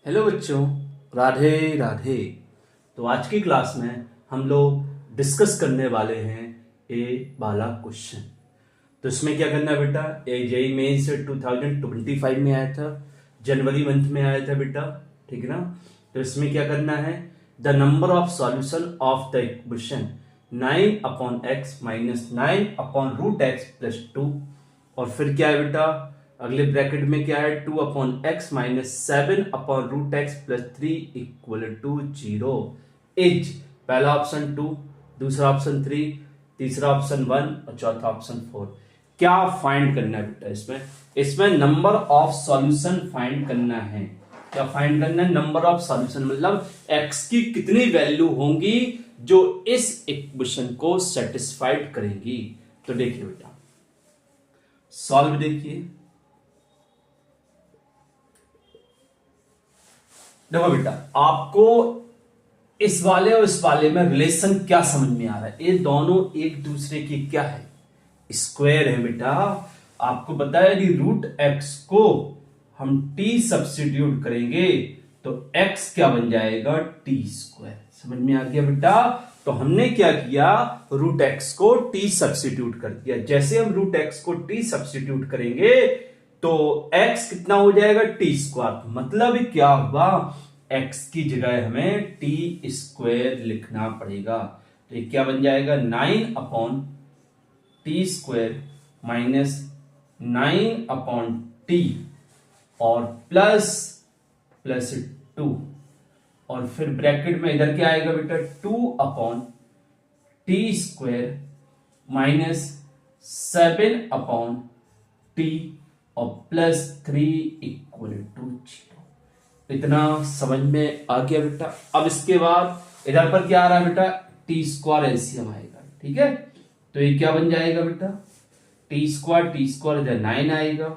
Hello बच्चों, राधे राधे। तो आज की क्लास में हम लोग डिस्कस करने वाले हैं ए वाला क्वेश्चन। तो इसमें क्या करना है बेटा, ए जेई मेंस 2025 में आया था, जनवरी मंथ में आया था बेटा, ठीक है ना। तो इसमें क्या करना है, the number of solution of the equation 9/x minus 9/√x+2। और फिर क्या है बेटा, अगले ब्रैकेट में क्या है, 2/x minus 7/√x+3 equal to 0 is पहला ऑप्शन 2, दूसरा ऑप्शन 3, तीसरा ऑप्शन 1 और चौथा ऑप्शन 4। क्या फाइंड करना है बेटा, इसमें नंबर ऑफ सॉल्यूशन फाइंड करना है। क्या फाइंड करना है, नंबर ऑफ सॉल्यूशन, मतलब x की कितनी वैल्यू होंगी जो इस इक्वेशन को सेटिस्फाइड करेंगी। तो देखिए बेटा, सॉल्व देखिए। देखो बेटा, आपको इस वाले और इस वाले में रिलेशन क्या समझ में आ रहा है, ये दोनों एक दूसरे की क्या है, स्क्वायर है बेटा। आपको बताया यदि रूट एक्स को हम t सब्स्टिट्यूट करेंगे तो x क्या बन जाएगा, t स्क्वायर। समझ में आ गया बेटा। तो हमने क्या किया, रूट एक्स को t सब्स्टिट्यूट कर दिया। जैसे हम रूट एक्स को t सब्स्टिट्यूट करेंगे तो x कितना हो जाएगा, टी स्क्वायर। मतलब क्या हुआ, x की जगह हमें टी स्क्वायर लिखना पड़ेगा। तो ये क्या बन जाएगा, 9/t² माइनस 9/t और प्लस 2। और फिर ब्रैकेट में इधर क्या आएगा बेटा, 2/t² माइनस 7/t और +3 इक्वल टू 0। इतना समझ में आ गया बेटा। अब इसके बाद इधर पर क्या आ रहा है बेटा, t² एलसीएम आएगा, ठीक है। तो ये क्या बन जाएगा बेटा, t² इधर 9 आएगा,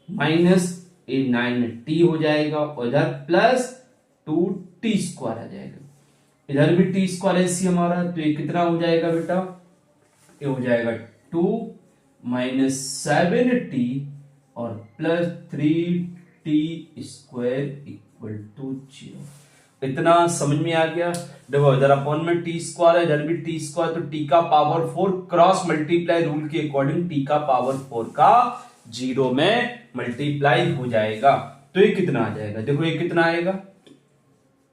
माइनस ये 9t हो जाएगा और इधर प्लस 2t² आ जाएगा। इधर भी t² एलसीएम आ रहा है, तो ये कितना हो जाएगा बेटा, ये हो जाएगा 2 माइनस 7t और प्लस 3t² इक्वल टू 0। इतना समझ में आ गया। देखो इधर अपॉन में t² है, इधर भी t², तो t का पावर 4 क्रॉस मल्टीप्लाई रूल के अकॉर्डिंग t का पावर 4 का 0 में मल्टीप्लाई हो जाएगा। तो ये कितना आ जाएगा, देखो ये कितना आएगा,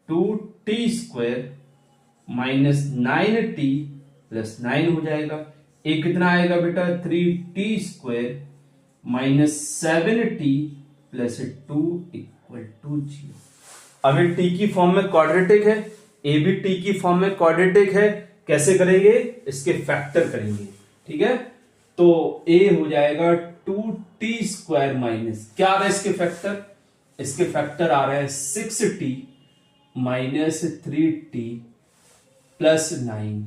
2t² माइनस 9t प्लस 9 हो जाएगा। ये कितना आएगा बेटा, 3t² minus 7t plus 2 equal to 0। अब ये t की फॉर्म में क्वाड्रेटिक है, ए भी t की फॉर्म में क्वाड्रेटिक है। कैसे करेंगे, इसके फैक्टर करेंगे, ठीक है। तो a हो जाएगा 2t² माइनस क्या आ रहा है इसके फैक्टर, इसके फैक्टर आ रहे हैं 6t माइनस 3t प्लस 9।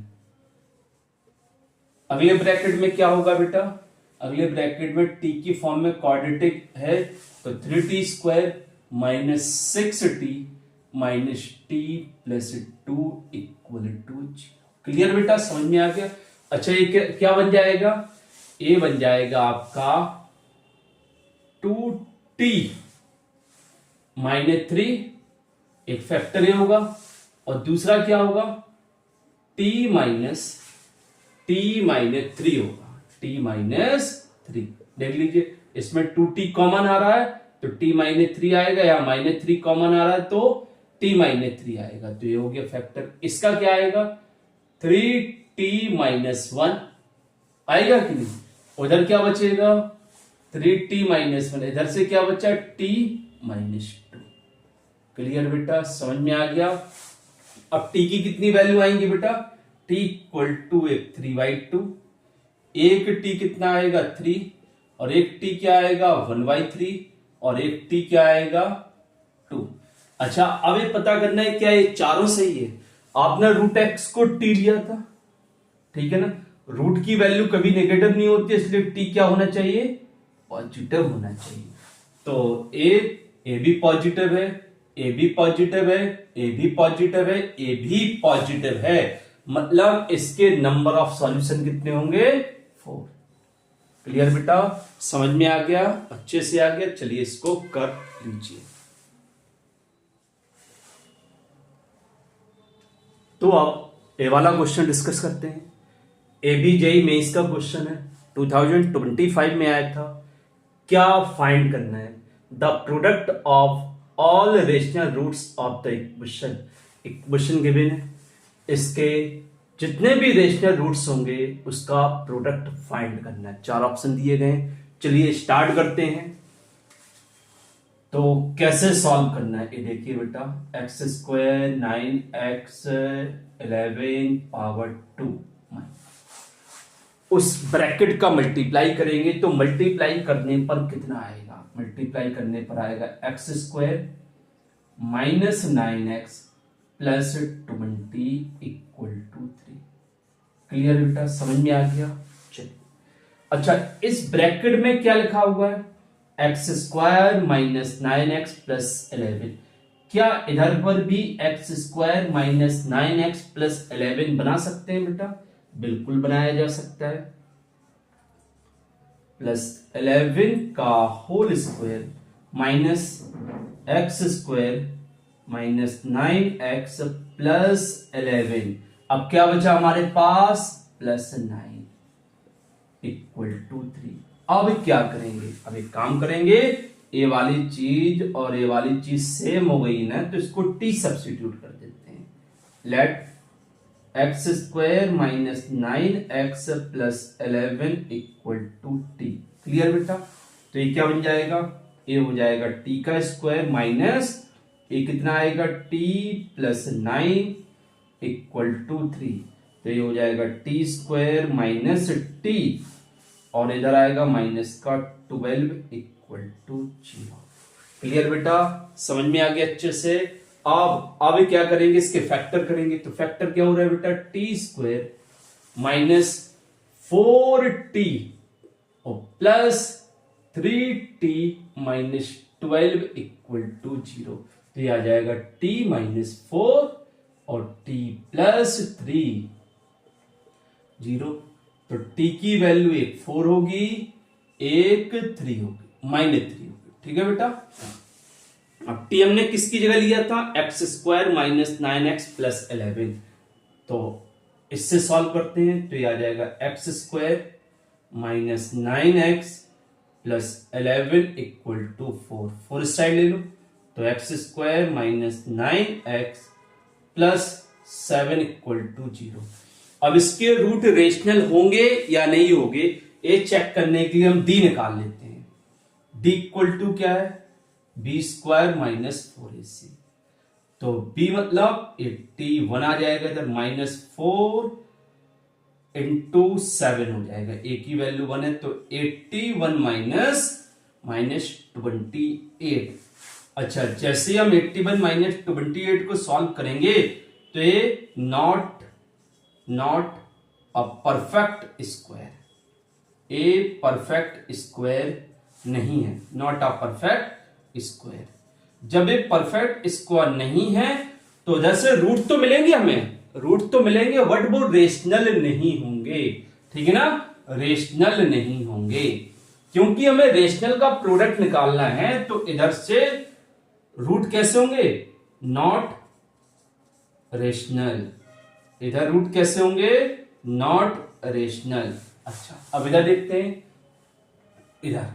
अगले ब्रैकेट में क्या होगा बेटा, अगले ब्रैकेट में t की फॉर्म में क्वाड्रेटिक है, तो 3t² minus 6t minus t plus 2 equal to 0। Clear बेटा, समझ में आ गया। अच्छा ये क्या बन जाएगा, ये बन जाएगा आपका 2t माइनस 3, एक फैक्टर ये होगा, और दूसरा क्या होगा, t माइनस 3 होगा, t माइनस 3। देख लीजिए इसमें 2t कॉमन आ रहा है तो t माइनस 3 आएगा, या माइनस 3 कॉमन आ रहा है तो t माइनस 3 आएगा। तो ये हो गया फैक्टर। इसका क्या आएगा, 3t माइनस 1 आएगा कि नहीं। उधर क्या बचेगा, 3t माइनस 1, इधर से क्या बचा, t माइनस 2। क्लियर बेटा, समझ में आ गया। अब t की कितनी वैल्यू आएंगी बेटा, t इक्वल टू 3/2, एक t कितना आएगा 3, और एक t क्या आएगा 1/3, और एक t क्या आएगा 2। अच्छा अब ये पता करना है क्या ये चारों सही है। आपने रूट एक्स को t लिया था, ठीक है ना। रूट की वैल्यू कभी नेगेटिव नहीं होती, इसलिए t क्या होना चाहिए, पॉजिटिव होना चाहिए। तो ए भी पॉजिटिव है, ए भी पॉजिटिव है, ए भी पॉजिटिव है, ए भी पॉजिटिव है, मतलब इसके नंबर ऑफ सॉल्यूशन कितने होंगे, 4। क्लियर बेटा, समझ में आ गया, अच्छे से आ गया। चलिए इसको कर लीजिए। तो अब ए वाला क्वेश्चन डिस्कस करते हैं। एबीजेई मेंस का क्वेश्चन है, 2025 में आया था। क्या फाइंड करना है? The product of all rational roots of the equation. Equation given है, इसके जितने भी रेशनल रूट्स होंगे उसका प्रोडक्ट फाइंड करना है। 4 ऑप्शन दिए गए हैं। चलिए स्टार्ट करते हैं। तो कैसे सॉल्व करना है ये देखिए बेटा। एक्स स्क्वायर 9x 11 पावर 2, उस ब्रैकेट का मल्टीप्लाई करेंगे तो मल्टीप्लाई करने पर कितना आएगा? मल्टीप्लाई करने पर आएगा X square minus 9x plus 20 equal to 3। Clear बेटा, समझ में आ गया? चलिए, अच्छा इस ब्रैकेट में क्या लिखा हुआ है? X square minus 9x plus 11। क्या इधर पर भी x square minus 9x plus 11 बना सकते हैं बेटा? बिल्कुल बनाया जा सकता है। प्लस 11 का whole square minus X square minus 9x plus 11। अब क्या बचा हमारे पास? Plus 9 equal to 3। अब क्या करेंगे? अब एक काम करेंगे, ए वाली चीज और ए वाली चीज सेम हो गई ना, तो इसको टी सब्स्टिट्यूट कर देते हैं। Let X square minus 9x plus 11 equal to T. Clear बेटा? तो ये क्या बन जाएगा? ये हो जाएगा टी का स्क्वायर माइनस ये कितना आएगा? T plus 9 equal to 3। तो ये हो जाएगा टी स्क्वायर माइनस टी और इधर आएगा माइनस का 12 इक्वल टू 0। क्लियर बेटा? समझ में आ गया अच्छे से? अब क्या करेंगे? इसके फैक्टर करेंगे। तो फैक्टर क्या हो रहा है बेटा? टी स्क्वायर माइनस 4t और plus 3t minus 12 equal to 0। तो ये आ जाएगा t माइनस 4 और t प्लस 3 0। तो t की वैल्यू एक 4 होगी, एक 3 होगी, माइनस 3 होगी। ठीक है बेटा? अब t हमने किसकी जगह लिया था? X square minus 9x plus 11। तो इससे सॉल्व करते हैं तो ये आ जाएगा x square minus 9x plus 11 equal to 4। 4 side ले लो तो x square minus 9x plus 7 equal to 0। अब इसके रूट रेशनल होंगे या नहीं होंगे ये चेक करने के लिए हम d निकाल लेते हैं। d इक्वल टू क्या है? b square minus 4ac। तो b मतलब 81 आ जाएगा, इधर माइनस 4 इंटू 7 हो जाएगा। a की वैल्यू 1 है तो 81 माइनस 28। अच्छा, जैसे हम 81 माइनस 28 को सॉल्व करेंगे तो ये not a perfect square, a perfect square नहीं है, नॉट अ परफेक्ट स्क्वायर। जब ये परफेक्ट स्क्वायर नहीं है तो जैसे रूट तो मिलेंगे, हमें रूट तो मिलेंगे बट वो रेशनल नहीं होंगे। ठीक है ना? रेशनल नहीं होंगे क्योंकि हमें रेशनल का प्रोडक्ट निकालना है। तो इधर से रूट कैसे होंगे? Not rational. इधर रूट कैसे होंगे? Not rational. अच्छा, अब इधर देखते हैं। इधर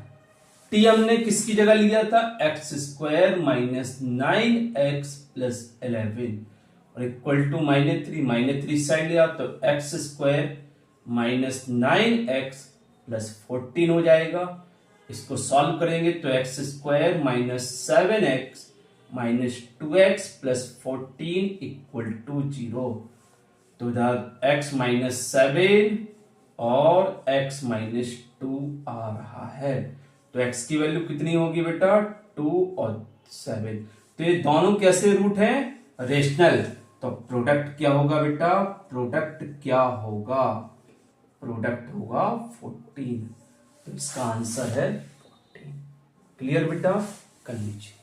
t हमने किसकी जगह लिया था? X square minus 9x plus 11 और इक्वल टू माइनस 3 साइड लिया तो x square minus 9x plus 14 हो जाएगा। इसको सॉल्व करेंगे तो x square minus 7x minus 2x plus 14 equal to 0। तो इधर x माइनस 7 और x माइनस 2 आ रहा है। तो x की वैल्यू कितनी होगी बेटा? 2 और 7। तो ये दोनों कैसे रूट हैं? रेशनल। तो प्रोडक्ट क्या होगा बेटा? प्रोडक्ट क्या होगा? प्रोडक्ट होगा 14। तो इसका आंसर है 14। क्लियर बेटा? कर लीजिए।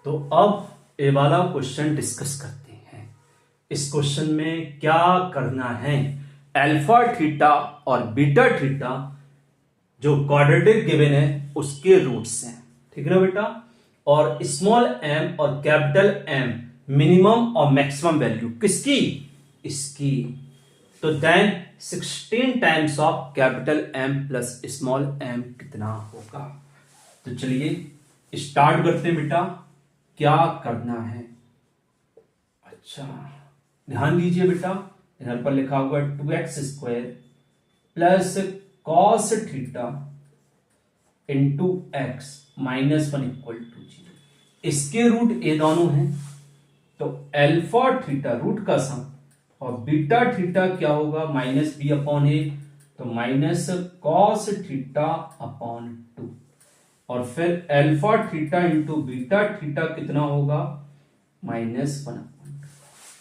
तो अब ये वाला क्वेश्चन डिस्कस करते हैं। इस क्वेश्चन में क्या करना है? अल्फा थीटा और बीटा थीटा जो क्वाड्रेटिक गिवन है उसके रूट्स हैं। ठीक है ना बेटा? और स्मॉल एम और कैपिटल एम मिनिमम और मैक्सिमम वैल्यू किसकी, इसकी, तो then 16 times of capital M plus small m कितना होगा। तो चलिए स्टार्ट करते हैं बेटा, क्या करना है। अच्छा ध्यान दीजिए बेटा, यहां पर लिखा हुआ 2x² plus cos theta into x minus 1 equal to 0। इसके रूट ए दोनों हैं, तो अल्फा थीटा रूट का सम और बीटा थीटा क्या होगा माइनस बी अपॉन ए, तो माइनस कॉस थीटा अपॉन 2 और फिर alpha theta into beta theta कितना होगा माइनस 1 अपॉन 2।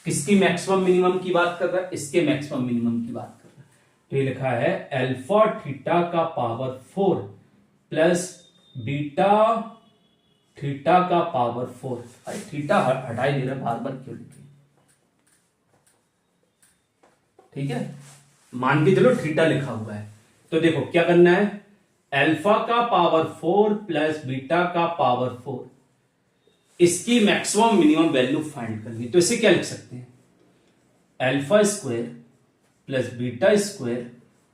किसकी मैक्सिमम मिनिमम की बात कर रहा है, इसके मैक्सिमम मिनिमम की बात कर रहा है। तो ये लिखा है अल्फा थीटा का पावर 4 प्लस बीटा थीटा का पावर 4। अरे थीटा हटाई दे रहा बार बार क्यों लिखे, ठीक है, मान के चलो थीटा लिखा हुआ है। तो देखो क्या करना है, अल्फा का पावर 4 प्लस बीटा का पावर 4, इसकी मैक्सिमम मिनिमम वैल्यू फाइंड करनी। तो इसे क्या लिख सकते हैं, alpha square plus beta square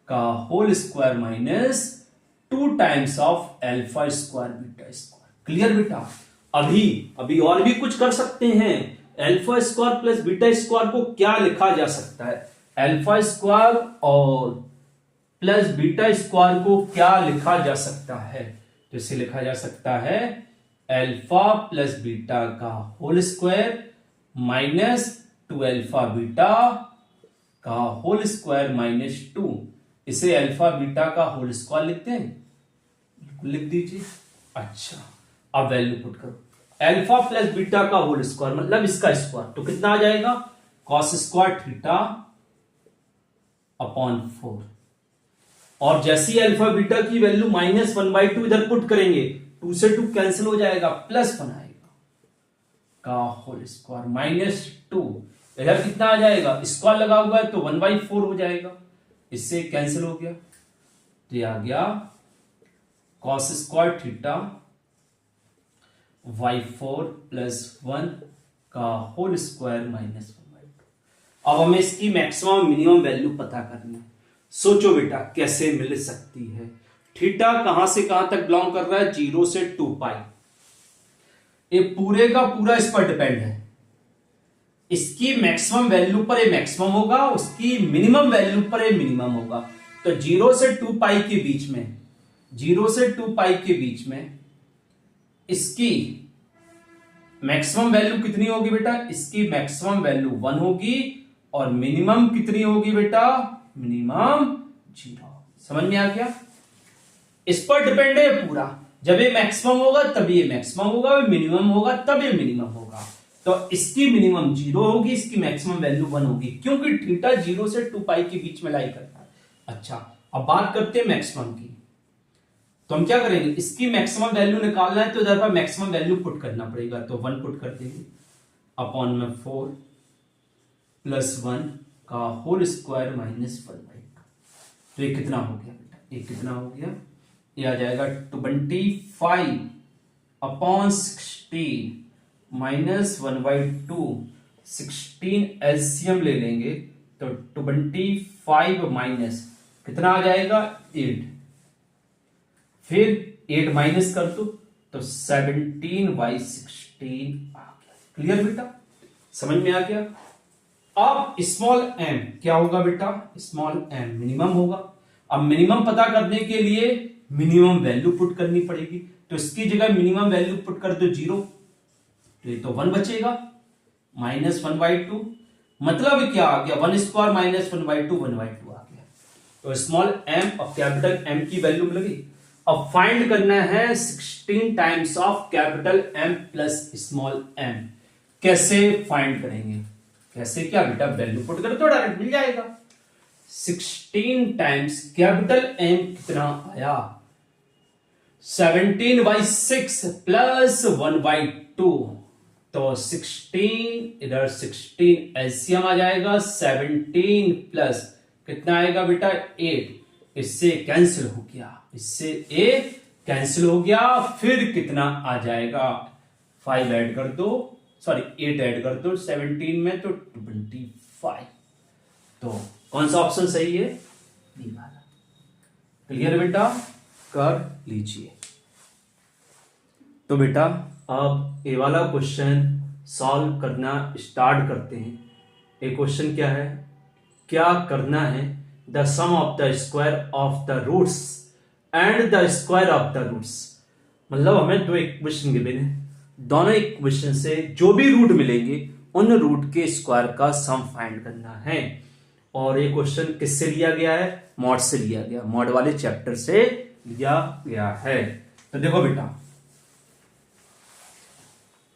का whole square minus 2 times of alpha square beta square. Clear बेटा, अभी और भी कुछ कर सकते हैं। Alpha square plus beta square को क्या लिखा जा सकता है, अल्फा स्क्वायर और प्लस बीटा स्क्वायर को क्या लिखा जा सकता है, तो इसे लिखा जा सकता है अल्फा प्लस बीटा का whole square minus 2 alpha beta का होल स्क्वायर माइनस 2। इसे अल्फा बीटा का होल स्क्वायर लिखते हैं, लिख दीजिए। अच्छा अब वैल्यू पुट करो, अल्फा प्लस बीटा का होल स्क्वायर मतलब इसका स्क्वायर, तो कितना आ जाएगा कॉस स्क्वायर थीटा अपॉन 4। और जैसी अल्फा बीटा की वैल्यू माइनस 1/2 इधर पुट करेंगे, 2 से 2 कैंसिल हो जाएगा, प्लस 1 आएगा का होल स्क्वायर माइनस 2। इधर कितना आ जाएगा, स्क्वायर लगा हुआ है तो 1/4 हो जाएगा, इससे कैंसिल हो गया। तो ये आ गया cos square theta y4 plus 1 का होल स्क्वायर माइनस 1/2। अब हमें इसकी मैक्सिमम मिनिमम वैल्यू पता करनी है। सोचो बेटा कैसे मिल सकती है, थीटा कहां से कहां तक बिलोंग कर रहा है, 0 से 2 पाई। ये पूरे का पूरा इस पर डिपेंड है, इसकी मैक्सिमम वैल्यू पर ये मैक्सिमम होगा, उसकी मिनिमम वैल्यू पर ये मिनिमम होगा। तो 0 से 2 पाई के बीच में, 0 से 2 पाई के बीच में इसकी मैक्सिमम वैल्यू कितनी होगी बेटा, इसकी मैक्सिमम वैल्यू 1 होगी और मिनिमम कितनी होगी बेटा, मिनिमम 0। समझ में आ गया, इस पर डिपेंड है पूरा। जब ये मैक्सिमम होगा तभी ये मैक्सिमम होगा, मिनिमम होगा तब ये मिनिमम होगा। तो इसकी मिनिमम 0 होगी, इसकी मैक्सिमम वैल्यू 1 होगी, क्योंकि थीटा 0 से 2 पाई के बीच में लाई करता है। अच्छा अब बात करते हैं मैक्सिमम की, तो हम क्या करेंगे, इसकी मैक्सिमम वैल्यू निकालना है तो इधर पर मैक्सिमम वैल्यू पुट करना पड़ेगा। तो 1 पुट कर देंगे अपॉन में 4 प्लस 1 का होल स्क्वायर माइनस 1/2। तो ये कितना हो गया बेटा, ये कितना हो गया, ये आ जाएगा 25 अपॉन 16 माइनस 1/2। 16 एलसीएम ले लेंगे तो 25 माइनस कितना आ जाएगा 8, फिर 8 माइनस कर दो तो 17/16 आ गया। क्लियर बेटा, समझ में आ गया। अब स्मॉल एम क्या होगा बेटा, स्मॉल एम मिनिमम होगा। अब मिनिमम पता करने के लिए मिनिमम वैल्यू पुट करनी पड़ेगी, तो इसकी जगह मिनिमम वैल्यू पुट कर दो 0, तो ये तो 1 बचेगा माइनस 1/2। मतलब क्या आ गया, 1 स्क्वायर माइनस 1/2 1/2 आ गया। तो स्मॉल एम और कैपिटल एम की वैल्यू मिल गई। अब फाइंड करना है 16 times of capital M plus small m. कैसे फाइंड करेंगे, कैसे क्या बेटा, वैल्यू पुट कर तो डायरेक्ट मिल जाएगा। 16 टाइम्स कैपिटल एम कितना आया, 17/6 प्लस 1/2। तो 16 इधर 16 एलसीएम आ जाएगा, 17 प्लस कितना आएगा बेटा 8, इससे कैंसिल हो गया, इससे ए कैंसिल हो गया। फिर कितना आ जाएगा, 5 ऐड कर दो, सॉरी 8 ऐड कर दो 17 में तो 25। तो कौन सा ऑप्शन सही है? बी वाला। क्लियर बेटा, कर लीजिए। तो बेटा अब ये वाला क्वेश्चन सॉल्व करना स्टार्ट करते हैं। ये क्वेश्चन क्या है? क्या करना है? The sum of the square of the roots and the square of the roots. मतलब हमें दो इक्वेशन गिवन है, दोनों इक्वेशन से जो भी रूट मिलेंगे उन रूट के स्क्वायर का सम फाइंड करना है। और ये क्वेश्चन किससे लिया गया है? मॉड से लिया गया, मॉड वाले चैप्टर से लिया गया है। तो देखो बेटा,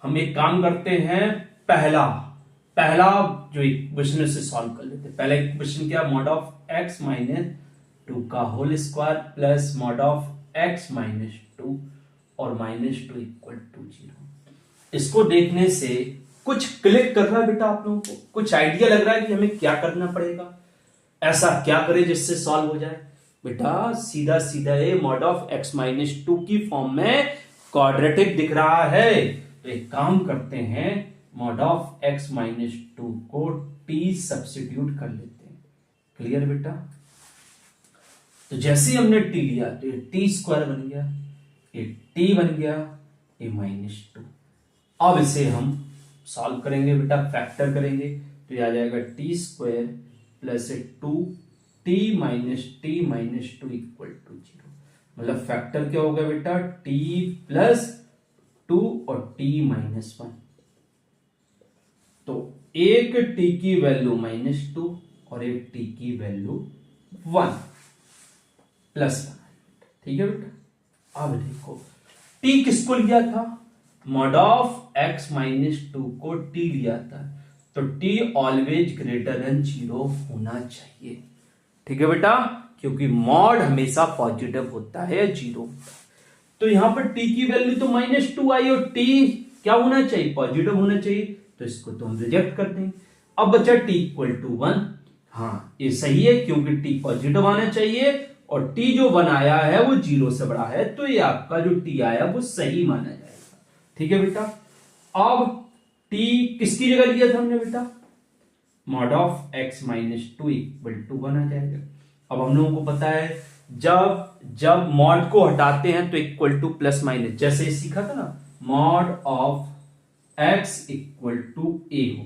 हम एक काम करते हैं, पहला जो इक्वेशन से सॉल्व कर लेते हैं। पहला इक्वेशन क्या? मॉड ऑफ x माइनस 2 का whole square plus mod of x minus 2 और माइनस 2 इक्वल टू 0। इसको देखने से कुछ क्लिक कर रहा है बेटा आप लोगों को, कुछ आइडिया लग रहा है कि हमें क्या करना पड़ेगा, ऐसा क्या करें जिससे सॉल्व हो जाए? बेटा सीधा सीधा ये मॉड ऑफ x माइनस 2 की फॉर्म में क्वाड्रेटिक दिख रहा है। तो एक काम करते हैं, मॉड ऑफ x माइनस 2 को t सब्स्टिट्यूट कर लेते हैं। क्लियर बेटा? तो जैसे ही हमने t लिया तो ये टी स्क्वायर बन गया, ये t बन गया, ये माइनस 2। अब इसे हम सॉल्व करेंगे बेटा, फैक्टर करेंगे तो ये आ जाएगा t square plus 2t minus t minus 2 equal to 0। मतलब फैक्टर क्या होगा बेटा? t प्लस 2 और t माइनस 1। तो एक t की वैल्यू माइनस 2 और एक t की वैल्यू 1 प्लस 1। ठीक है बेटा? अब देखो t किसको लिया था? मॉड ऑफ x माइनस 2 को t लिया था, तो t ऑलवेज ग्रेटर देन 0 होना चाहिए। ठीक है बेटा? क्योंकि मॉड हमेशा पॉजिटिव होता है, 0। तो यहां पर t की वैल्यू तो माइनस 2 आई और t क्या होना चाहिए? पॉजिटिव होना चाहिए, तो इसको तो हम रिजेक्ट कर देंगे। अब बचा t इक्वल टू 1। हाँ ये सही है क्योंकि t पॉजिटिव आना चाहिए और t जो 1 आया है वो 0 से बड़ा है, तो ये आपका जो t आया वो सही माना जाएगा। ठीक है बेटा? अब t किसकी जगह लिया था हमने बेटा? Mod of x minus 2 equal to 1 आ जाएगा। अब हम लोगों को पता है जब मॉड को हटाते हैं तो इक्वल टू प्लस माइनस, जैसे ये सीखा था ना, mod of x equal to a हो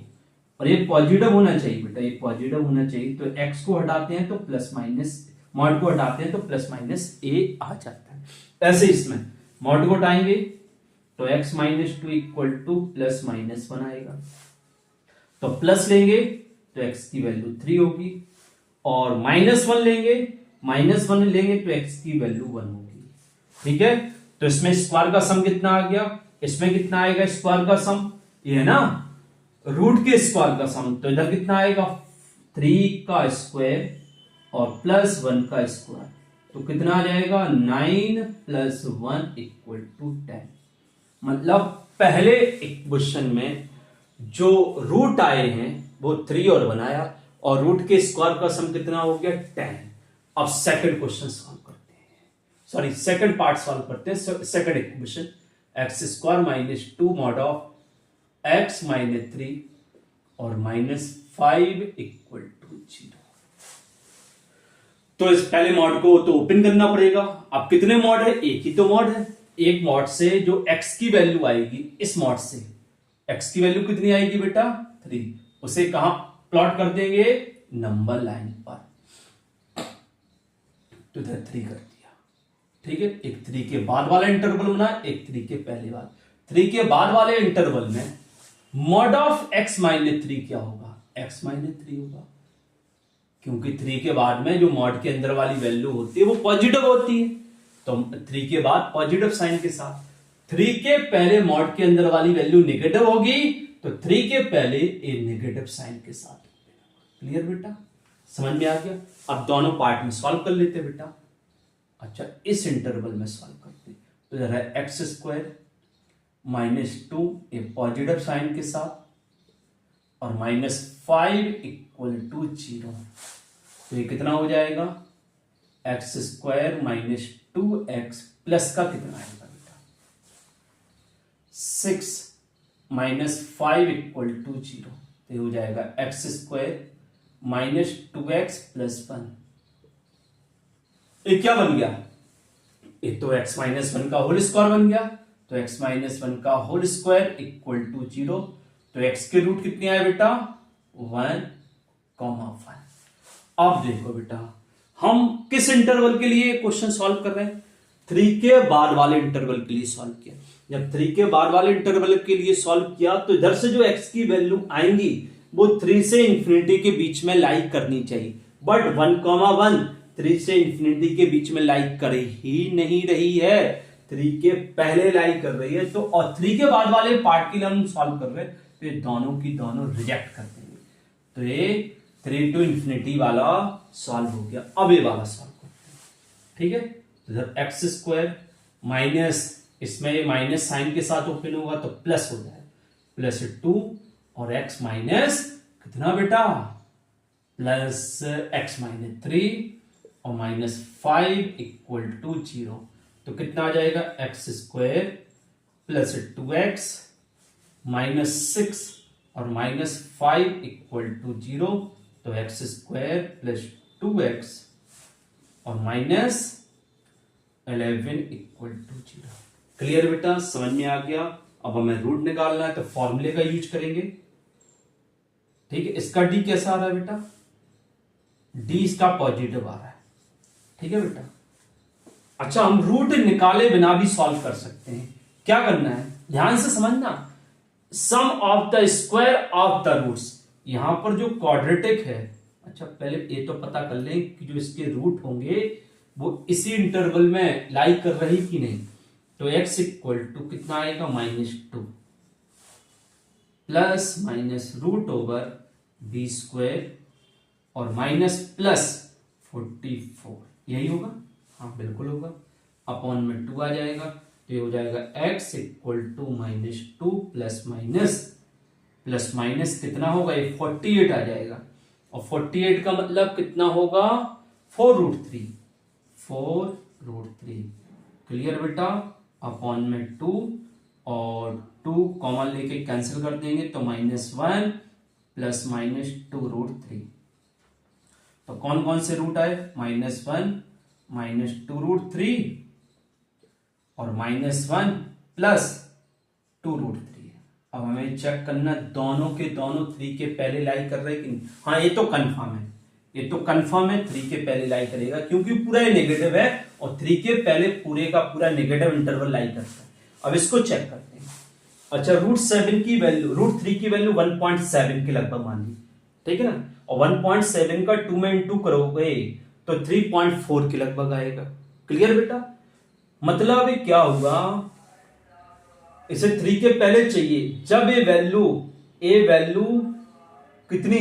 और ये पॉजिटिव होना चाहिए बेटा, ये पॉजिटिव होना चाहिए। तो x को हटाते हैं तो प्लस माइनस, मॉड को हटाते हैं तो प्लस माइनस a आ जाता है। ऐसे इसमें मॉड को हटाएंगे तो x minus 2 equal two plus minus 1 आएगा। तो प्लस लेंगे तो x की वैल्यू 3 होगी और माइनस 1 लेंगे तो x की वैल्यू 1 होगी। ठीक है? तो इसमें स्क्वायर का सम कितना आ गया? इसमें कितना आएगा स्क्वायर का सम? ये है ना रूट के स्क्वायर का सम, तो इधर कितना आएगा? 3 का स्क्वायर और प्लस 1 का स्क्वायर, तो कितना आ जाएगा? 9 प्लस 1 इक्वल टू 10। मतलब पहले इक्वेशन में जो रूट आए हैं वो 3 और 1 आया और रूट के स्क्वायर का सम कितना हो गया? 10। अब सेकंड क्वेश्चन सॉल्व करते हैं, सॉरी सेकंड पार्ट सॉल्व करते हैं। Second equation x square minus 2 mod of x minus 3 और माइनस 5 इक्वल टू 0। तो इस पहले मॉड को तो ओपन करना पड़ेगा। अब कितने मॉड है? एक ही तो मॉड है। एक मॉड से जो x की वैल्यू आएगी, इस मॉड से x की वैल्यू कितनी आएगी बेटा? 3। उसे कहां प्लॉट कर देंगे? नंबर लाइन पर। तो इधर 3 कर दिया। ठीक है? एक 3 के बाद वाला इंटरवल बना, एक 3 के पहले वाला। 3 के बाद वाले इंटरवल में मॉड ऑफ x माइनस 3 क्या होगा? x माइनस 3 होगा, क्योंकि 3 के बाद में जो मॉड के अंदर वाली वैल्यू होती है वो पॉजिटिव होती है। तो 3 के बाद पॉजिटिव साइन के साथ, 3 के पहले मॉड के अंदर वाली वैल्यू नेगेटिव होगी तो 3 के पहले ए नेगेटिव साइन के साथ। क्लियर बेटा? समझ में आ गया? अब दोनों पार्ट में सॉल्व कर लेते बेटा। अच्छा इस इंटरवल में सॉल्व करते, तो इधर है एक्स स्क्वायर माइनस 2 ए पॉजिटिव साइन के साथ और माइनस 5 इक्वल टू 0। तो ये कितना हो जाएगा? X square minus 2x plus का कितना आएगा बेटा? 6 -5 इक्वल टू 0, तो ये हो जाएगा x square minus 2x plus 1। ये क्या बन गया, ये तो x माइनस 1 का होल स्क्वायर बन गया, तो x माइनस 1 का होल स्क्वायर इक्वल टू 0। तो x के रूट कितने आए बेटा, 1, 1। अब देखो बेटा, हम किस इंटरवल के लिए क्वेश्चन सॉल्व कर रहे हैं, 3 के बाद वाले इंटरवल के लिए सॉल्व किया। जब 3 के बाद वाले इंटरवल के लिए सॉल्व किया तो इधर से जो x की वैल्यू आएंगी वो 3 से इंफिनिटी के बीच में लाई करनी चाहिए, बट 1, 1 3 से इंफिनिटी के बीच में लाई कर ही नहीं रही है, 3 के पहले लाई कर रही है। तो और 3 के बाद वाले पार्ट के लिए हम सॉल्व कर रहे हैं, तो ये दोनों की दोनों रिजेक्ट कर देंगे। तो ये 3 टू इंफिनिटी वाला सॉल्व हो गया। अब ये वाला सॉल्व करते हैं, ठीक है। तो जब एक्स स्क्वायर माइनस, इसमें ये माइनस साइन के साथ ओपन होगा तो प्लस हो जाए, +2 और x माइनस कितना बेटा, प्लस x माइनस 3 और -5 इक्वल टू 0। तो कितना आ जाएगा, एक्स स्क्वायर प्लस 2x -6 और -5 इक्वल टू 0। तो एक्स स्क्वायर प्लस 2x और -11 इक्वल टू 0। क्लियर बेटा, समझ में आ गया। अब हमें रूट निकालना है तो फॉर्मूले का यूज करेंगे, ठीक है। इसका d कैसा आ रहा है बेटा, d इसका पॉजिटिव आ रहा है, ठीक है बेटा। अच्छा, हम रूट निकाले बिना भी सॉल्व कर सकते हैं। क्या करना है, ध्यान से समझना, sum of the square of the roots. यहां पर जो क्वाड्रेटिक है, अच्छा पहले ये तो पता कर लें कि जो इसके रूट होंगे वो इसी इंटरवल में लाई कर रही कि नहीं। तो x इक्वल टू कितना आएगा, -2 plus minus root over b square और माइनस प्लस 44, यही होगा, हाँ बिल्कुल होगा। अपॉन में 2 आ जाएगा, तो ये हो जाएगा x equal to -2 plus minus कितना होगा, ये 48 आ जाएगा। और 48 का मतलब कितना होगा, 4√3, 4√3। क्लियर बेटा। अपॉन में 2 और 2 कॉमन लेके कैंसिल कर देंगे तो -1 प्लस -2√3। तो कौन कौन से रूट आए, -1 -2√3 और -1 प्लस 2√3। अब हमें चेक करना दोनों के दोनों 3 के पहले लाई कर रहे हैं कि नहीं। हाँ ये तो कंफर्म है, ये तो कंफर्म है 3 के पहले लाई करेगा, क्योंकि पूरा ये नेगेटिव है और 3 के पहले पूरे का पूरा नेगेटिव इंटरवल लाई करता है। अब इसको चेक करते हैं। अच्छा, √3 की वैल्यू 1.7 के लगभग मान ली, ठीक है ना। और 1.7 का 2 में इंटू करोगे तो 3.4 के लगभग आएगा। क्लियर बेटा। मतलब ये क्या होगा, इसे 3 के पहले चाहिए जब ये वैल्यू कितनी,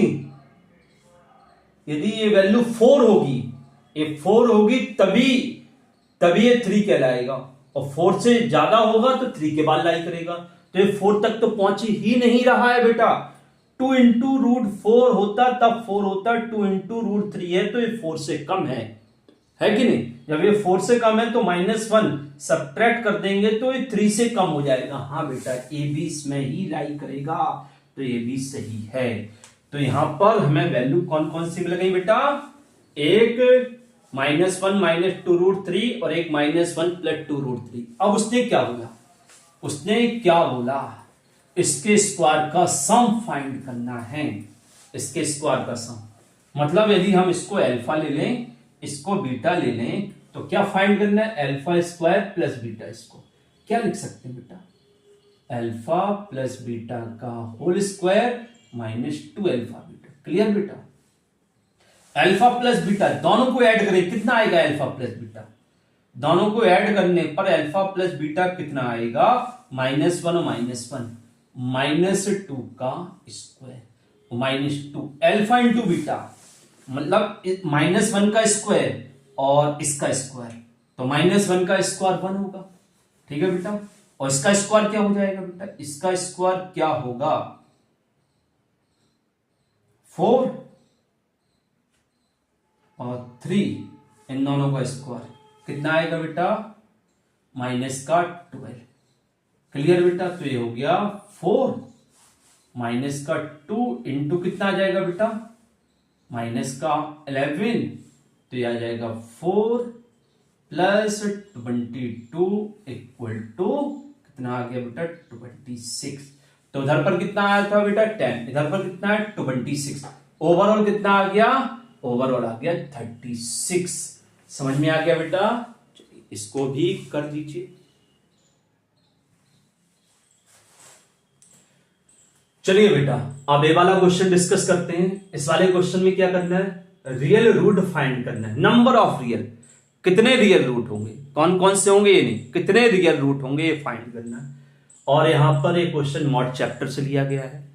यदि ये वैल्यू 4 होगी, ये 4 होगी तभी ये 3 कहलाएगा, और 4 से ज्यादा होगा तो 3 के बाद लाई करेगा। तो ये 4 तक तो पहुंच ही नहीं रहा है बेटा। 2 इंटू √4 होता तब 4 होता, 2 इंटू √3 है तो ये 4 से कम है कि नहीं। जब ये 4 से कम है तो -1 सब्ट्रैक्ट कर देंगे तो ये 3 से कम हो जाएगा। हाँ बेटा, ए बी इसमें ही लाई करेगा, तो ये भी सही है। तो यहां पर हमें वैल्यू कौन कौन सी मिल गई बेटा, एक -1 -2√3 और एक -1 + 2√3। अब उसने क्या बोला, इसके स्क्वायर का सम फाइंड करना है। इसके स्क्वायर का सम मतलब यदि हम इसको अल्फा ले लें, इसको बीटा ले लें, तो क्या फाइंड करना है, अल्फा स्क्वायर प्लस बीटा। इसको क्या लिख सकते हैं बेटा, अल्फा प्लस बीटा का whole square -2 alpha beta. Clear बेटा। अल्फा प्लस बीटा दोनों को ऐड करें, कितना आएगा अल्फा प्लस बीटा, दोनों को ऐड करने पर अल्फा प्लस बीटा कितना आएगा, -1 और -1 -2 का स्क्वायर, -2 अल्फा इंटू बीटा मतलब -1 का स्क्वायर और इसका स्क्वायर, तो -1 का स्क्वायर 1 होगा, ठीक है बेटा। और इसका स्क्वायर क्या हो जाएगा बेटा, इसका स्क्वायर क्या होगा, 4 और 3, इन दोनों का स्क्वायर कितना आएगा बेटा, -12। क्लियर बेटा? तो ये हो गया 4 माइनस का 2 इंटू कितना आ जाएगा बेटा, माइनस का 11, तो ये आ जाएगा 4 प्लस 22 इक्वल टू कितना आ गया बेटा 26। तो उधर पर कितना आया था बेटा 10, इधर पर कितना है 26। ओवरऑल कितना आ गया, ओवरऑल आ गया 36। समझ में आ गया बेटा? इसको भी कर दीजिए। चलिए बेटा अब ये वाला क्वेश्चन डिस्कस करते हैं। इस वाले क्वेश्चन में क्या करना है, रियल रूट फाइंड करना है। नंबर ऑफ रियल, कितने रियल रूट होंगे, कौन कौन से होंगे ये नहीं, कितने रियल रूट होंगे ये फाइंड करना है। और यहां पर एक क्वेश्चन मॉड चैप्टर से लिया गया है,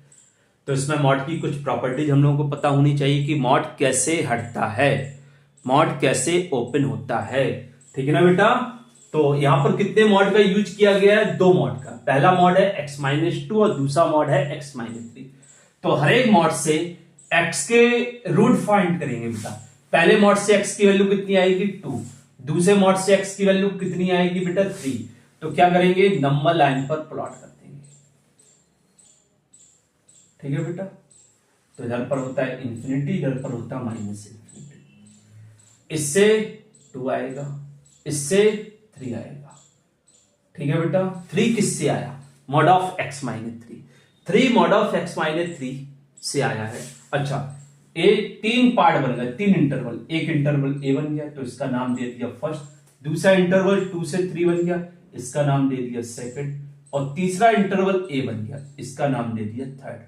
तो इसमें मॉड की कुछ प्रॉपर्टीज हम लोगों को पता होनी चाहिए कि मॉड कैसे हटता है, मॉड कैसे ओपन होता है, ठीक है ना बेटा। तो यहां पर कितने मॉड का यूज किया गया है, 2 मॉड का। पहला मॉड है x-2 और दूसरा मॉड है x-3। तो हर एक मॉड से x के रूट फाइंड करेंगे बेटा। पहले मॉड से x की वैल्यू कितनी आएगी 2, दूसरे मॉड से x की वैल्यू कितनी आएगी बेटा 3। तो क्या करेंगे, नंबर लाइन पर प्लॉट कर देंगे, ठीक है बेटा। तो इधर पर होता है इंफिनिटी, इधर पर होता है माइनस इंफिनिटी। इससे 2 आएगा, इससे 3 आएगा, ठीक है बेटा। 3 किससे आया, mod of x-3, 3 mod of x-3 से आया है। अच्छा, ए 3 पार्ट बन गए, 3 इंटरवल। एक इंटरवल ए बन गया तो इसका नाम दे दिया फर्स्ट, दूसरा इंटरवल 2 से 3 बन गया, इसका नाम दे दिया सेकंड, और तीसरा इंटरवल ए बन गया, इसका नाम दे दिया थर्ड।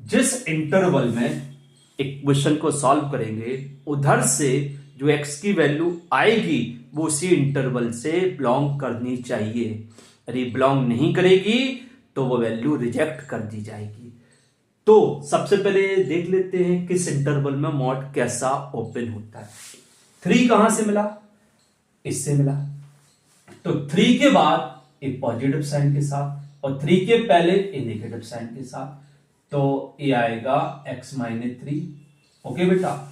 जिस इंटरवल में इक्वेशन को सॉल्व करेंगे उधर से जो x की वैल्यू आएगी वो उसी इंटरवल से बिलोंग करनी चाहिए। यदि बिलोंग नहीं करेगी तो वो वैल्यू रिजेक्ट कर दी जाएगी। तो सबसे पहले देख लेते हैं किस इंटरवल में मॉड कैसा ओपन होता है। 3 कहां से मिला, इससे मिला। तो 3 के बाद एक पॉजिटिव साइन के साथ और 3 के पहले एक नेगेटिव साइन के साथ, तो ये आएगा x-3, ओके बेटा।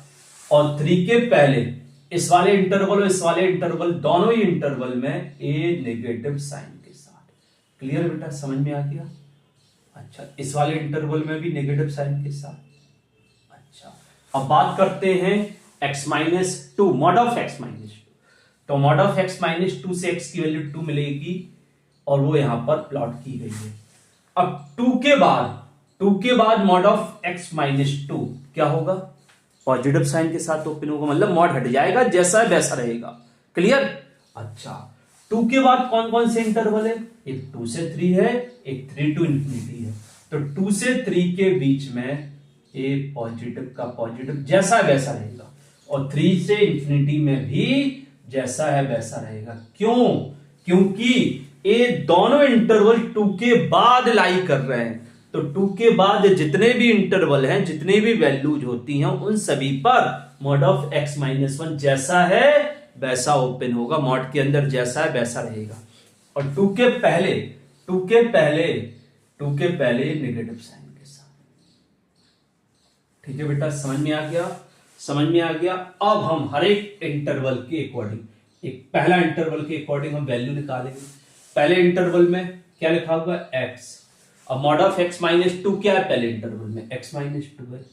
और 3 के पहले इस वाले इंटरवल और इस वाले इंटरवल, दोनों ही इंटरवल में ए नेगेटिव साइन के साथ। क्लियर बेटा, समझ में आ गया? अच्छा, इस वाले इंटरवल में भी नेगेटिव साइन के साथ। अच्छा, अब बात करते हैं x-2, मॉड ऑफ x-2। तो मॉड ऑफ x-2 से x की वैल्यू 2 मिलेगी और वो यहां पर प्लॉट की गई है। अब 2 के बाद मॉड ऑफ x-2 क्या होगा, पॉजिटिव साइन के साथ ओपन होगा, मतलब मॉड हट जाएगा, जैसा है वैसा रहेगा। क्लियर? अच्छा, 2 के बाद कौन कौन से इंटरवल है, एक 2 से 3 है, एक 3 to इंफिनिटी है। तो 2 से 3 के बीच में ए पॉजिटिव का पॉजिटिव जैसा है वैसा रहेगा, और 3 से इंफिनिटी में भी जैसा है वैसा रहेगा। क्यों? क्योंकि ये दोनों इंटरवल 2 के बाद लाई कर रहे हैं। तो 2 के बाद जितने भी इंटरवल हैं, जितने भी वैल्यूज होती हैं, उन सभी पर मॉड ऑफ x-1 जैसा है वैसा ओपन होगा, मॉड के अंदर जैसा है वैसा रहेगा। और 2 के पहले नेगेटिव साइन के साथ। ठीक है बेटा, समझ में आ गया? समझ में आ गया। अब हम हर एक इंटरवल के अकॉर्डिंग, एक पहला इंटरवल के अकॉर्डिंग हम वैल्यू निकालेंगे। पहले इंटरवल में क्या लिखा हुआ है, x। अब मॉड ऑफ x-2 क्या है, पहले इंटरवल में x-2 है,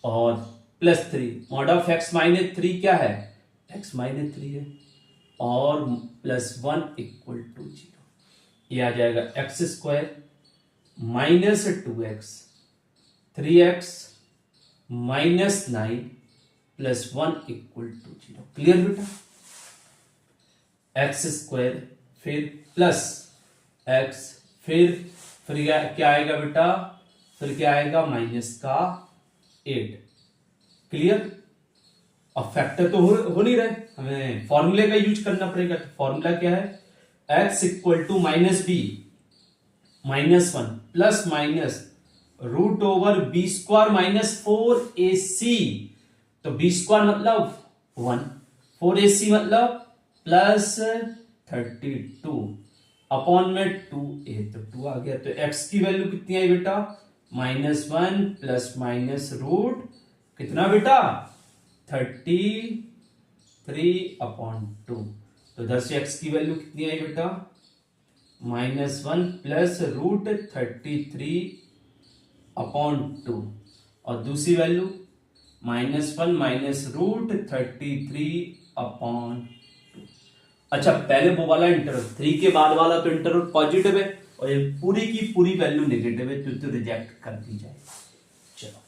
और +3 मॉड ऑफ x-3 क्या है, x-3 है, और +1 = 0। ये आ जाएगा x² -2x 3x -9 +1 = 0। क्लियर बेटा? x² फिर प्लस x फिर क्या आएगा बेटा, फिर क्या आएगा -8। क्लियर? अब फैक्टर तो हो नहीं रहे, हमें फॉर्मूले का यूज करना पड़ेगा। तो फॉर्मूला क्या है, x = -b -1 plus minus √b² -4ac। तो b² मतलब 1, 4ac मतलब +32 अपॉन में 2a, तो 2 आ गया। तो x की वैल्यू कितनी आई बेटा, -1 प्लस माइनस रूट कितना बेटा, 33/2। तो इधर से x की वैल्यू कितनी आई बेटा, -1 प्लस √33/2 और दूसरी वैल्यू -1 माइनस √33/2। अच्छा, पहले वो वाला इंटरवल 3 के बाद वाला तो इंटरवल पॉजिटिव है और ये पूरी की पूरी वैल्यू नेगेटिव है तो रिजेक्ट कर दी जाएगी। चलो,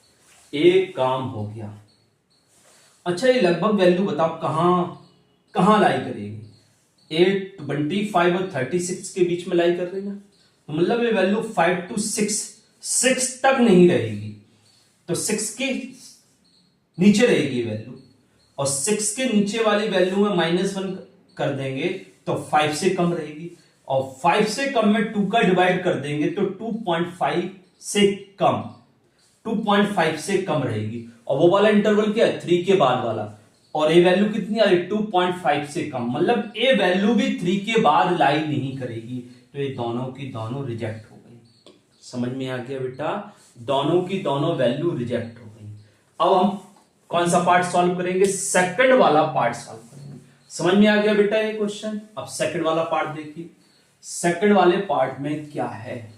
एक काम हो गया। अच्छा, ये लगभग वैल्यू बताओ कहां लाई करेगी? 8, 25 और 36 के बीच में लाई कर रही ना, तो मतलब ये वैल्यू 5 to 6 तक नहीं रहेगी, तो 6 के नीचे रहेगी वैल्यू, और 6 के नीचे वाली वैल्यू में -1 कर देंगे तो 5 से कम रहेगी, और 5 से कम में 2 का डिवाइड कर देंगे तो 2.5 से कम 2.5 से कम रहेगी। और वो वाला इंटरवल क्या है? 3 के बाद वाला, और ये वैल्यू कितनी आ रही? 2.5 से कम, मतलब ये वैल्यू भी 3 के बाद लाई नहीं करेगी, तो ये दोनों की दोनों रिजेक्ट हो गई। समझ में आ गया बेटा? दोनों की दोनों वैल्यू रिजेक्ट हो गई। अब हम कौन सा पार्ट सॉल्व करेंगे? सेकंड वाला पार्ट सॉल्व करेंगे। समझ में आ गया बेटा ये क्वेश्चन? अब सेकंड वाला पार्ट देखिए। सेकंड वाले पार्ट में क्या है?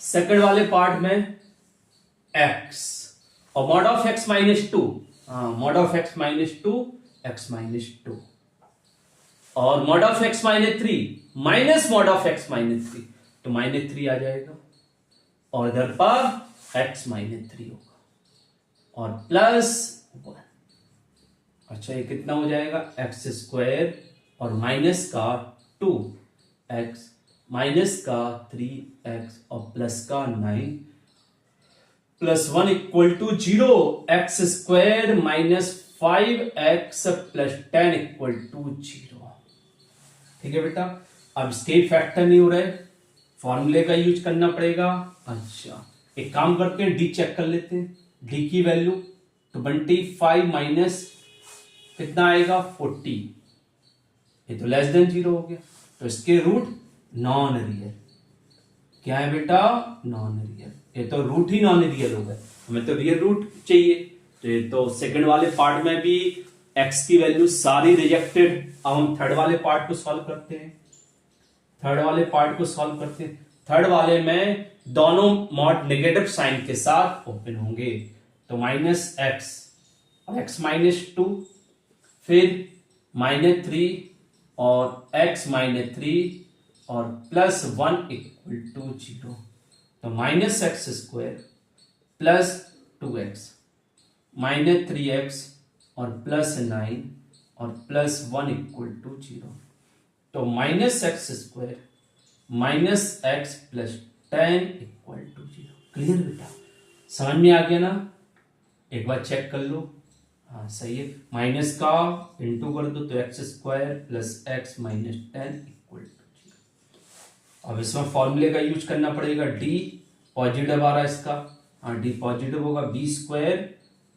सेकंड वाले पार्ट में x और mod of x -2, mod of x -2 x -2 और mod of x -3 minus mod of x -3, तो -3 आ जाएगा और इधर पर x -3 होगा और प्लस 1। अच्छा, ये कितना हो जाएगा? x² और माइनस का 2x माइनस का 3x और प्लस का 9 plus 1 equal to 0। x² minus 5x plus 10 equal to 0। ठीक है बेटा? अब इसके फैक्टर नहीं हो रहे, फॉर्मूले का यूज करना पड़ेगा। अच्छा, एक काम करते हैं, डी चेक कर लेते हैं। डी की वैल्यू 25 माइनस कितना आएगा? 40, ये तो लेस देन 0 हो गया, तो इसके रूट नॉन रियल। क्या है बेटा? Non real. ये तो रूट ही नॉन रियल हो गए, हमें तो रियल रूट चाहिए। तो ये तो सेकंड वाले पार्ट में भी x की वैल्यू सारी रिजेक्टेड। अब हम थर्ड वाले पार्ट को सॉल्व करते हैं। थर्ड वाले में दोनों मॉड नेगेटिव साइन के साथ ओपन होंगे, तो -x और x -2 फिर -3 और x -3 और +1 इक्वल टू 0, तो -x² प्लस 2x -3x और +9 और +1 इक्वल टू 0, तो -x² minus x plus 10 equal to 0। Clear बेटा? समझ में आ गया ना? एक बार चेक कर लो। हाँ सही है, माइनस का इंटू कर दो तो x² plus x minus 10 equal to 0। अब इसमें फॉर्मूले का यूज करना पड़ेगा। d पॉजिटिव आ रहा है इसका, हाँ d पॉजिटिव होगा, b²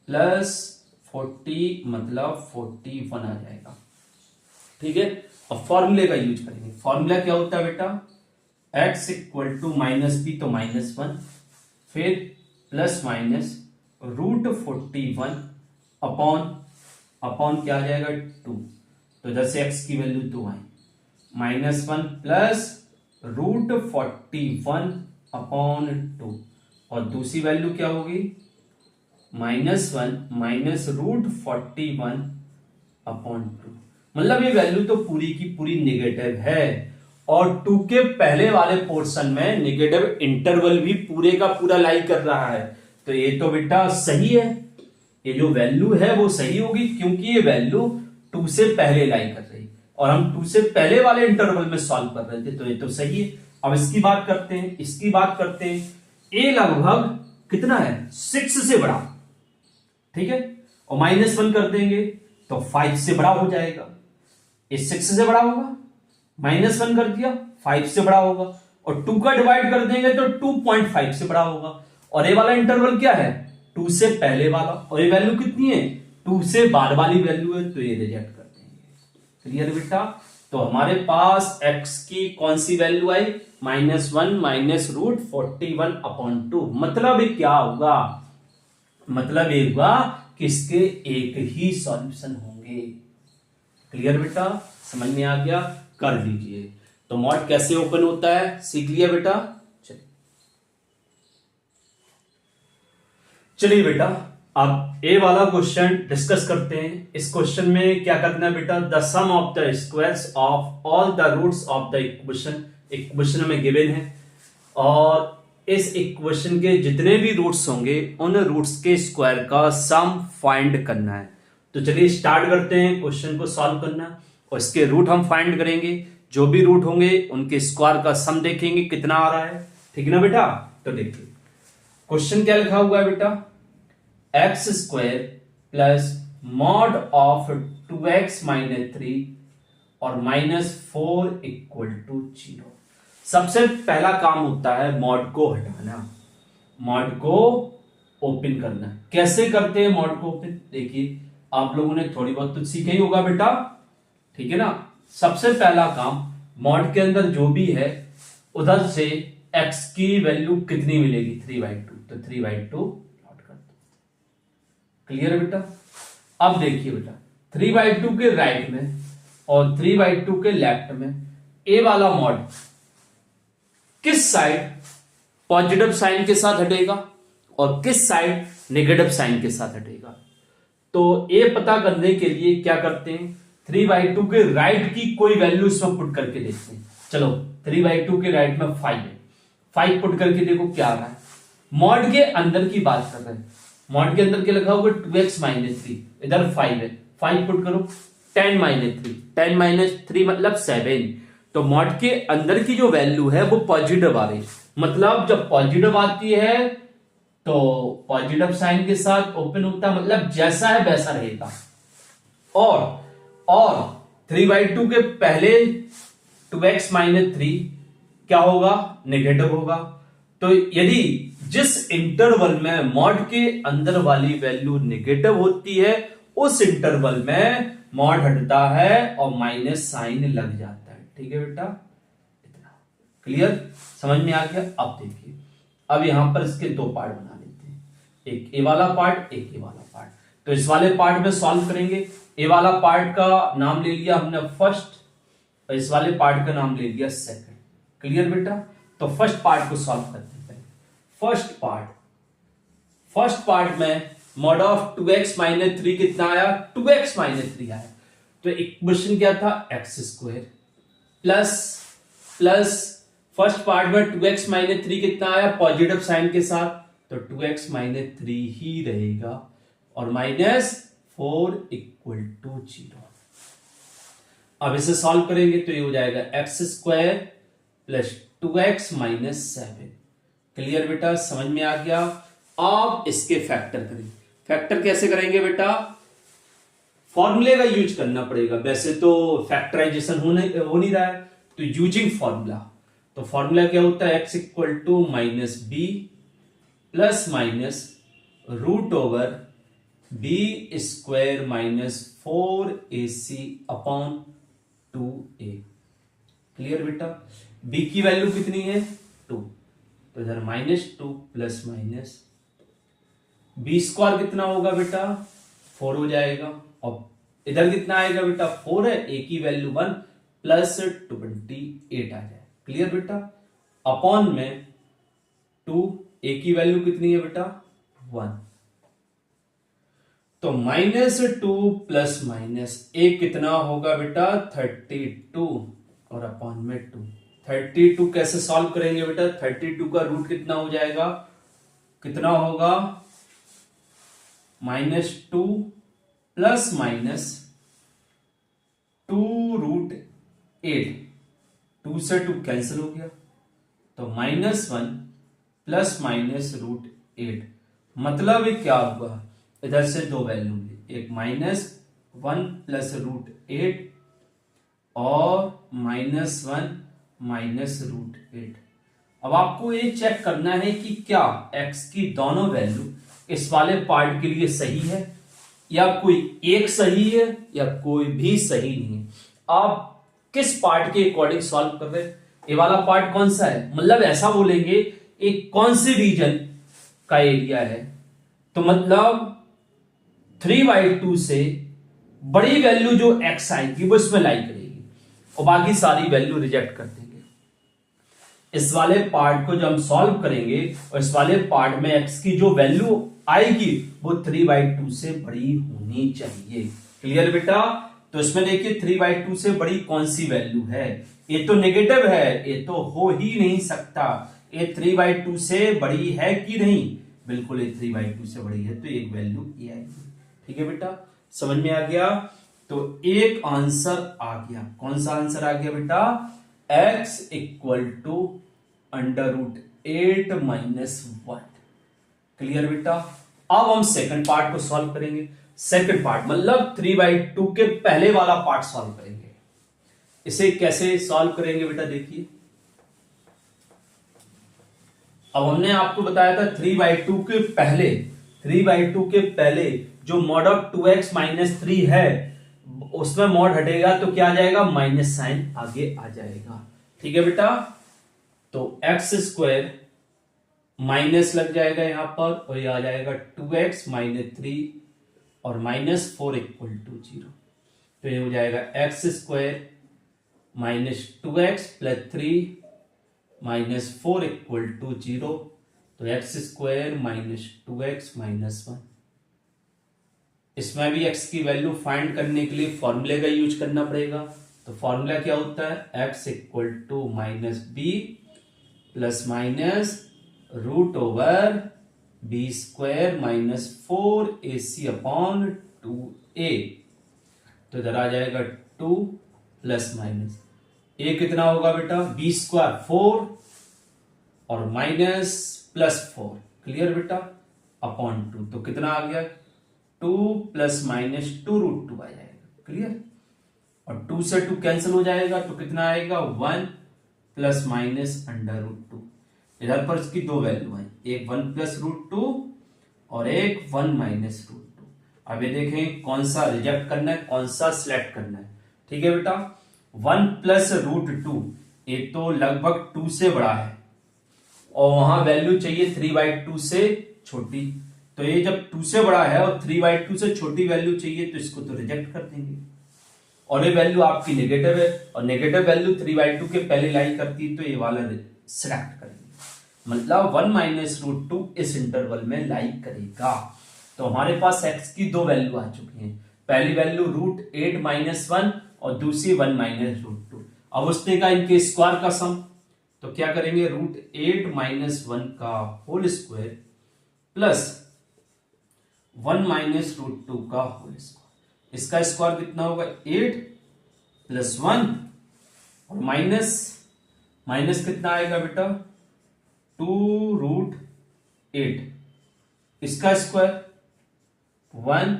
प्लस 40 मतलब 41 आ जाएगा। ठीक है, अब फॉर्मूले का यूज करेंगे। फॉर्मूला क्या होता है बेटा? x इक्वल टू -b तो -1 फिर प्लस माइनस √41 अपॉन क्या आ जाएगा? 2, तो इधर से x की वैल्यू 2 आई, -1 प्लस √41/2 और दूसरी वैल्यू क्या होगी? -1 माइनस √41/2। मतलब ये वैल्यू तो पूरी की पूरी नेगेटिव है और 2 के पहले वाले पोर्शन में नेगेटिव इंटरवल भी पूरे का पूरा लाई कर रहा है, तो ये तो बेटा सही है। ये जो वैल्यू है वो सही होगी क्योंकि ये वैल्यू 2 से पहले लाई कर रही और हम 2 से पहले वाले इंटरवल में सॉल्व कर रहे थे, तो ये तो सही है। अब इसकी बात करते हैं, ए लगभग कितना है? 6 से बड़ा। ठीक है, और -1 कर देंगे तो 5 से बड़ा हो जाएगा। ये 6 से बड़ा होगा, -1 कर दिया 5 से बड़ा होगा, और 2 का डिवाइड कर देंगे तो 2.5 से बड़ा होगा। और ये वाला इंटरवल क्या है? 2 से पहले वाला, और ये वैल्यू कितनी है? 2 से बाद वाली वैल्यू है, तो ये रिजेक्ट कर देंगे। क्लियर बेटा? तो हमारे पास x की कौन सी वैल्यू आई? -1 माइनस √41/2। मतलब ये क्या होगा? मतलब ये होगा कि इसके एक ही सॉल्यूशन होंगे। क्लियर बेटा, समझ में आ गया, कर लीजिए। तो मॉड कैसे ओपन होता है सीख लिया बेटा। चलिए बेटा, अब ए वाला क्वेश्चन डिस्कस करते हैं। इस क्वेश्चन में क्या करना है बेटा, the sum of the squares of all the roots of the equation, equation में गिवन है और इस इक्वेशन के जितने भी रूट्स होंगे उन रूट्स के स्क्वायर का सम फाइंड करना है। तो चलिए स्टार्ट करते हैं क्वेश्चन को सॉल्व करना और इसके रूट हम फाइंड करेंगे। जो भी रूट होंगे उनके स्क्वायर का सम देखेंगे कितना आ रहा है, ठीक है ना बेटा। तो देखिए क्वेश्चन क्या लिखा हुआ है बेटा, x square plus mod of 2x minus 3 और -4 इक्वल टू 0। सबसे पहला काम होता है मॉड को हटाना, मॉड को ओपन करना। कैसे करते हैं मॉड को ओपन, देखिए आप लोगों ने थोड़ी बहुत तो सीखा ही होगा बेटा, ठीक है ना। सबसे पहला काम मॉड के अंदर जो भी है उधर से x की वैल्यू कितनी मिलेगी 3/2, तो 3/2 प्लॉट कर दो। क्लियर है बेटा। अब देखिए बेटा 3/2 के राइट में और 3/2 के लेफ्ट में ए वाला मॉड किस साइड पॉजिटिव साइन के साथ हटेगा और किस साइड नेगेटिव साइन के साथ हटेगा। तो ये पता करने के लिए क्या करते हैं, 3/2 के राइट की कोई वैल्यू इसमें पुट करके देखते हैं। चलो 3/2 के राइट में 5 है, 5 पुट करके देखो क्या आ रहा है। मॉड के अंदर की बात कर रहे हैं, मॉड के अंदर क्या लिखा होगा 2x माइनस 3, इधर 5 है, 5 पुट करो 10 माइनस 3, 10 माइनस 3 मतलब 7। तो मॉड के अंदर की जो वैल्यू है वो पॉजिटिव आ रही है, मतलब जब पॉजिटिव आती है तो पॉजिटिव साइन के साथ ओपन होता है, मतलब जैसा है वैसा रहेगा। और 3/2 के पहले 2x माइनस 3 क्या होगा, नेगेटिव होगा। तो यदि जिस इंटरवल में मॉड के अंदर वाली वैल्यू नेगेटिव होती है उस इंटरवल में मॉड हटता है और माइनस साइन लग जाता है, ठीक है बेटा। इतना क्लियर, समझ में आ गया। अब देखिए, अब यहां पर इसके दो पार्ट बना लेते हैं, एक ए वाला पार्ट, एक ए वाला पार्ट। तो इस वाले पार्ट में सॉल्व करेंगे। ए वाला पार्ट का नाम ले लिया हमने फर्स्ट और इस वाले पार्ट का नाम ले लिया सेकंड। क्लियर बेटा। तो फर्स्ट पार्ट को सॉल्व करते हैं। फर्स्ट पार्ट में मॉड ऑफ 2x माइनस 3 कितना आया, 2x माइनस 3 आया। तो इक्वेशन क्या था, x square plus first part में 2x माइनस 3 कितना आया, पॉजिटिव साइन के साथ, तो 2x माइनस 3 ही रहेगा और -4 इक्वल टू 0। अब इसे सॉल्व करेंगे तो ये हो जाएगा x square plus 2x minus 7। Clear बेटा, समझ में आ गया। अब इसके फैक्टर करेंगे। फैक्टर कैसे करेंगे बेटा, फॉर्मूले का यूज करना पड़ेगा। वैसे तो फैक्टराइजेशन हो नहीं रहा है, तो यूजिंग फॉर्मूला। तो फॉर्मूला क्या होता है, x equal to -b plus minus root over b square -4ac upon 2a। Clear बेटा। b की वैल्यू कितनी है 2, तो इधर -2 प्लस माइनस बी स्क्वायर कितना होगा बेटा 4 हो जाएगा और इधर कितना आएगा बेटा 4 है, ए की वैल्यू 1 प्लस 28 आ जाए। क्लियर बेटा। अपॉन में 2, ए की वैल्यू कितनी है बेटा 1, तो -2 प्लस माइनस ए कितना होगा बेटा 32 और अपॉन में 2। 32 कैसे सॉल्व करेंगे बेटा, 32 का रूट कितना हो जाएगा, कितना होगा -2 प्लस माइनस 2√8, 2 से 2 कैंसिल हो गया, तो -1 प्लस माइनस √8। मतलब ये क्या होगा, इधर से दो वैल्यू में, एक -1 प्लस √8 और -1 माइनस √8। अब आपको ये चेक करना है कि क्या x की दोनों वैल्यू इस वाले पार्ट के लिए सही है या कोई एक सही है या कोई भी सही नहीं है। आप किस पार्ट के अकॉर्डिंग सॉल्व कर रहे हैं, ये वाला पार्ट कौन सा है, मतलब ऐसा बोलेंगे एक कौन से रीजन का एरिया है, तो मतलब 3/2 से बड़ी वैल्यू जो x आएगी वो इसमें लाई करेगी और बाकी सारी वैल्यू रिजेक्ट कर देंगे। इस वाले पार्ट को जब हम सॉल्व करेंगे और इस वाले पार्ट में x की जो वैल्यू आएगी वो 3/2 से बड़ी होनी चाहिए। क्लियर बेटा? तो इसमें देखिए 3/2 से बड़ी कौन सी वैल्यू है? ये तो नेगेटिव है, ये तो हो ही नहीं सकता। ये 3/2 से बड़ी है कि नहीं? बिल्कुल ये 3/2 से बड़ी है, तो एक वैल्यू ये आएगी। ठीक है बेटा, समझ में आ गया? तो एक आंसर आ गया। कौन सा आंसर आ गया बेटा? x equal to √8 - 1। क्लियर बेटा? अब हम सेकंड पार्ट को सॉल्व करेंगे। सेकंड पार्ट मतलब 3/2 के पहले वाला पार्ट सॉल्व करेंगे। इसे कैसे सॉल्व करेंगे बेटा? देखिए, अब हमने आपको बताया था 3/2 के पहले जो मॉड ऑफ 2x - 3 है उसमें मॉड हटेगा तो क्या आ जाएगा? माइनस साइन आगे आ जाएगा। ठीक है बेटा? तो x² माइनस लग जाएगा यहां पर और ये आ जाएगा 2x - 3 और -4 = 0। तो ये हो जाएगा x² - 2x + 3 -4 = 0। तो x² - 2x - 1। इसमें भी x की वैल्यू फाइंड करने के लिए फॉर्मूले का यूज करना पड़ेगा। तो फॉर्मूला क्या होता है? x = -b ± √b² - 4ac/2a। तो इधर आ जाएगा 2 ± a कितना होगा बेटा? b² 4 और माइनस +4। क्लियर बेटा? अपॉन 2। तो कितना आ गया? 2 ± 2√2 आ जाएगा। क्लियर? और 2 से 2 कैंसिल हो जाएगा तो कितना आएगा? 1 ± √2। इधर पर इसकी दो वैल्यू है, एक 1 + √2 और एक 1 - √2। अब ये देखें कौन सा रिजेक्ट करना है, कौन सा सिलेक्ट करना है। ठीक है बेटा? 1 + √2 ये तो लगभग 2 से बड़ा है और वहां वैल्यू चाहिए 3/2 से छोटी। तो ये जब 2 से बड़ा है और 3/2 से छोटी वैल्यू चाहिए तो इसको तो रिजेक्ट कर देंगे। और ये वैल्यू आपकी नेगेटिव है और नेगेटिव वैल्यू 3/2 के पहले लाई करती है तो ये वाला सिलेक्ट करेंगे। मतलब 1 - √2 इस इंटरवल में लाई करेगा। तो हमारे पास x की दो वैल्यू आ चुकी हैं। पहली वैल्यू √8 - 1 और दूसरी 1 - √2। अब उसने कहा इनके स्क्वायर का सम, तो क्या करेंगे? √8 - 1 का होल स्क्वायर प्लस 1 - √2 का होल स्क्वायर। इसका स्क्वायर कितना होगा? 8 + 1 और माइनस कितना आएगा बेटा? 2√8। इसका स्क्वायर 1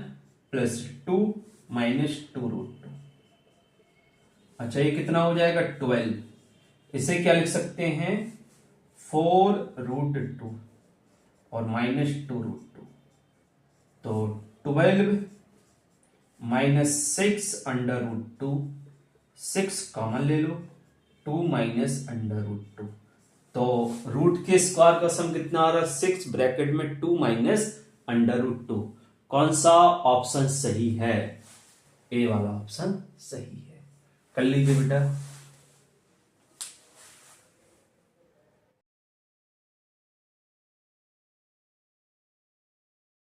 + 2 - 2√2। अच्छा, ये कितना हो जाएगा? 12। इसे क्या लिख सकते हैं? 4√2 और -2√2। तो 12 - 6√2, 6 कॉमन ले लो, 2 - √2। तो रूट के स्क्वायर का सम कितना आ रहा है? 6 ब्रैकेट में 2 - √2। कौन सा ऑप्शन सही है? ए वाला ऑप्शन सही है। कर लीजिए बेटा।